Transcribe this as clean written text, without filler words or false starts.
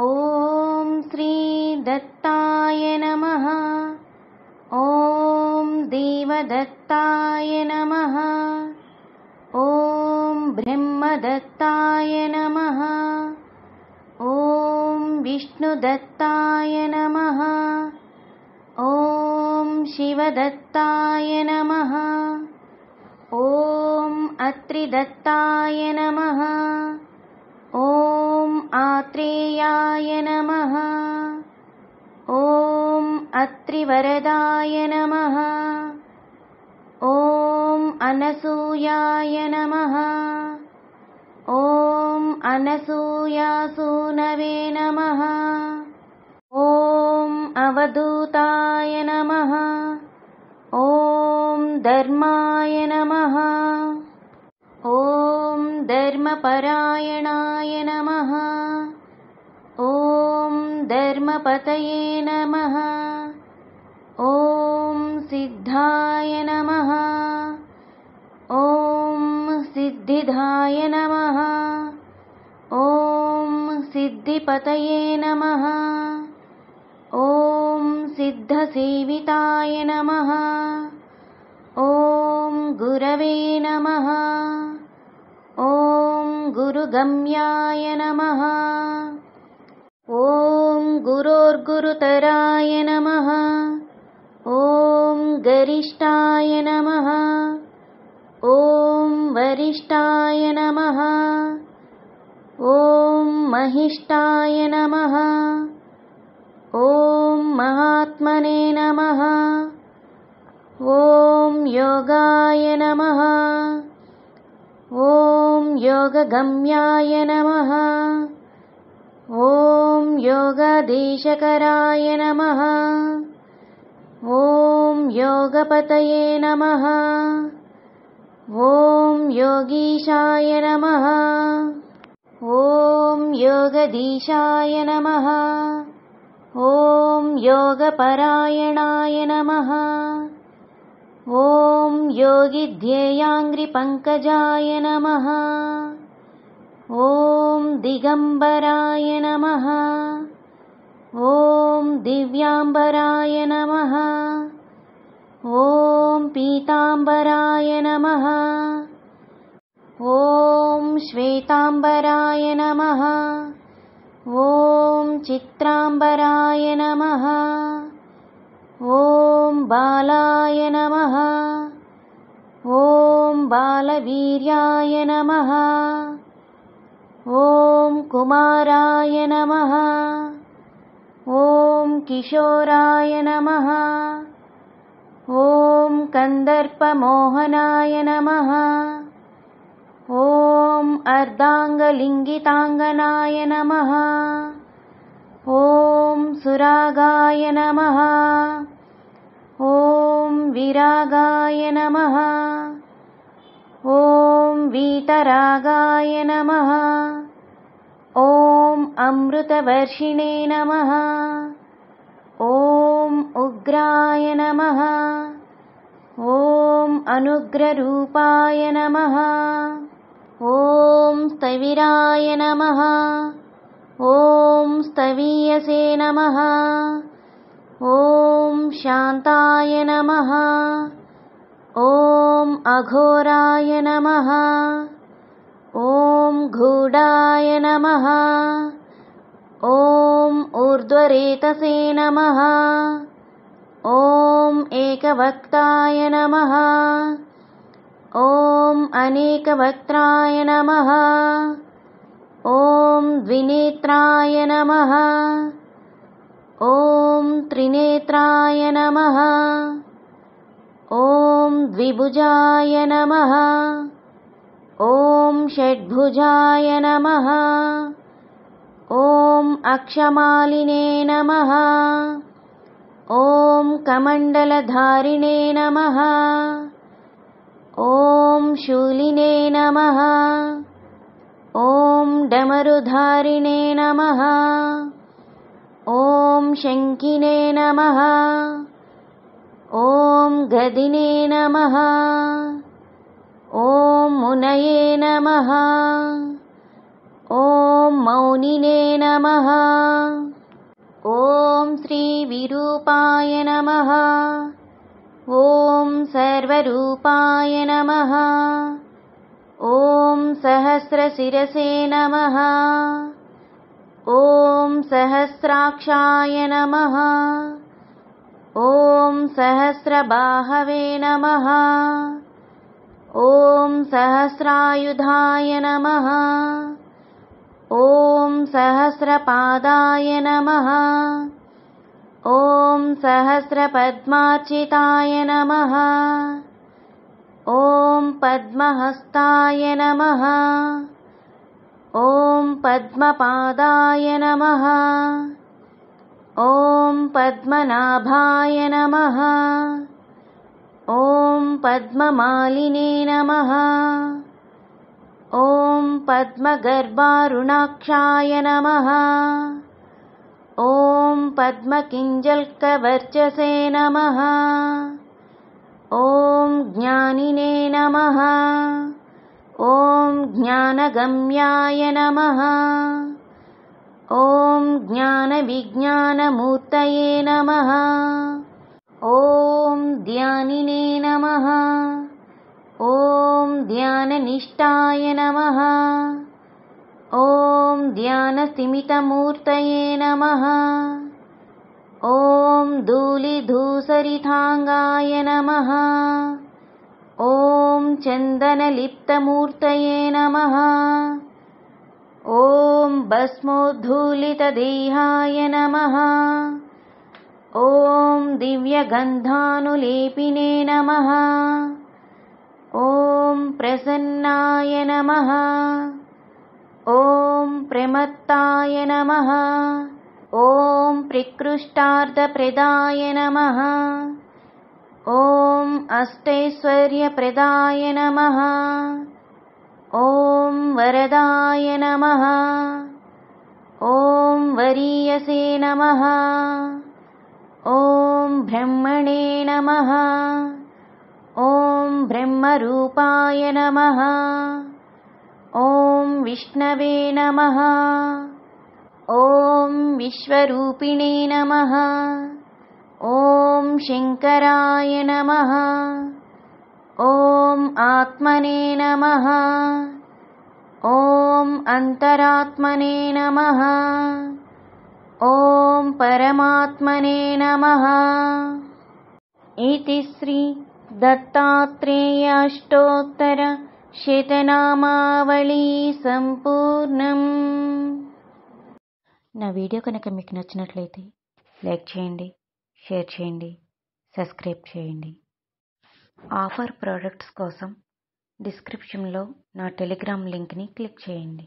ఓం శ్రీ దత్తాయ నమః. ఓం దేవదత్తాయ నమః. ఓం బ్రహ్మదత్తాయ నమః. ఓం విష్ణుదత్తాయ నమః. ఓం శివదత్తాయ నమః. ఓం అత్రిదత్తాయ నమః. ఓం ఆత్రేయాయ నమః. ఓం అత్రివరదాయ నమః. ఓం అనసూయాయ నమః. ఓం అనసూయాసూనవే నమః. ఓం అవధూతాయ నమః. ఓం ధర్మాయ నమః. ఓం ధర్మపరాయణాయ నమః. ఓం ధర్మపతయే నమః. ఓం సిద్ధాయ నమః. ఓం సిద్ధిదాయ నమః. ఓం సిద్ధిపతయే నమః. ఓం సిద్ధసేవితాయ నమః. ఓం గురవే నమః. ఓం గురుగమ్యాయ నమః. ఓం గురోర్గురుతరాయ నమః. ఓం గరిష్ఠాయ నమః. ఓం వరిష్ఠాయ నమః. ఓం మహిష్ఠాయ నమః. ఓం మహాత్మనే నమః. ఓం యోగాయ నమః. ఓం యోగగమ్యాయ నమః. ఓం యోగదేశకరాయ నమః. ఓం యోగపతయే నమః. ఓం యోగీశాయ నమః. ఓం యోగదీశాయ నమః. ఓం యోగపరాయణాయ నమః. ఓం యోగిధ్యేయాంగ్రిపంకజాయ నమః. ఓం దిగంబరాయ నమః. ఓం దివ్యాంబరాయ నమః. ఓం పీతాంబరాయ నమః. ఓం శ్వేతాంబరాయ నమః. ఓం చిత్రాంబరాయ నమః. ఓం బాలాయ నమః. ఓం బాలవీర్యాయ నమః. ఓం కుమారాయ నమః. ఓం కిశోరాయ నమః. ఓం కందర్పమోహనాయ నమః. ఓం అర్ధాంగలింగితాంగనాయ నమః. ఓం సురాగాయ నమః. ఓం విరాగాయ నమః. ఓం వీతరాగాయ నమః. ఓం అమృతవర్షిణే నమః. ఓం ఉగ్రాయ నమః. ఓం అనుగ్రరూపాయ నమః. ఓం స్థవిరాయ నమః. ఓం స్థవీయసే నమః. ఓం శాంతాయ నమః. ఓం అఘోరాయ నమః. ఓం గూఢాయ నమః. ఓం ఊర్ధ్వరేతసే నమః. ఓం ఏకవక్తాయ నమః. ఓం అనేకవక్త్రాయ నమః. ఓం ద్వినేత్రాయ నమః. ఓం త్రినేత్రాయ నమః. ఓం ద్విభుజాయ నమః. ఓం షడ్భుజాయ నమః. ఓం అక్షమాలినే నమః. ఓం కమండలధారిణే నమః. ఓం శూలినే నమః. ఓం డమరుధారిణే నమః. ఓం శంఖినే నమః. ఓం గదినే నమః. ఓం మునయే నమః. ఓం मौनिने नमः। ॐ श्रीविरूपाय नमः। ॐ सर्वरूपाय नमः। ॐ सहस्रशिरसे नमः। ॐ सहस्राक्षाय नमः। ॐ सहस्रबाहवे नमः। ॐ सहस्रायुधाय नमः। ॐ सहस्रपादाय नमः। ॐ सहस्रपद्मार्चिताय नमः। ॐ पद्महस्ताय नमः। ॐ पद्मपादाय नमः। ॐ पद्मनाभाय नमः। ॐ पद्ममालिने नमः। ॐ पद्मगर्भारुणाक्षाय नमः। ॐ पद्मकिञ्जल्कवर्चसे नमः। ॐ ज्ञानिने नमः। ॐ ज्ञानगम्याय नमः। ॐ ज्ञानविज्ञानमूर्तये नमः। ॐ ध्यानिने नमः। ॐ ध्याननिष्ठाय नमः। ॐ ध्यानस्तिमितमूर्तये नमः। ॐ धूलिधूसरितांगाय नमः। ॐ चन्दनलिप्तमूर्तये नमः। ॐ भस्मोद्धूलितदेहाय नमः। ॐ दिव्यगन्धानुलेपिने नमः। ॐ प्रसन्नाय नमः। ॐ प्रमत्ताय नमः। ॐ प्रकृष्टार्थप्रदाय नमः। ॐ अष्टैश्वर्यप्रदाय नमः। ॐ वरदाय नमः। ॐ वरीयसे नमः। ॐ ब्रह्मणे नमः। ॐ ब्रह्मरूपाय नमः। ॐ विष्णवे नमः। ॐ विश्वरूपिणे नमः। ॐ शङ्कराय नमः। ॐ आत्मने नमः। ॐ अन्तरात्मने नमः। ॐ परमात्मने नमः। इति श्री दत्तात्रेय अष्टोत्तरशतनामावళి సంపూర్ణం। నా వీడియో కనుక మీకు నచ్చినట్లయితే లైక్ చేయండి, షేర్ చేయండి, సబ్స్క్రైబ్ చేయండి. ఆఫర్ ప్రోడక్ట్స్ కోసం డిస్క్రిప్షన్లో నా టెలిగ్రామ్ లింక్ని క్లిక్ చేయండి.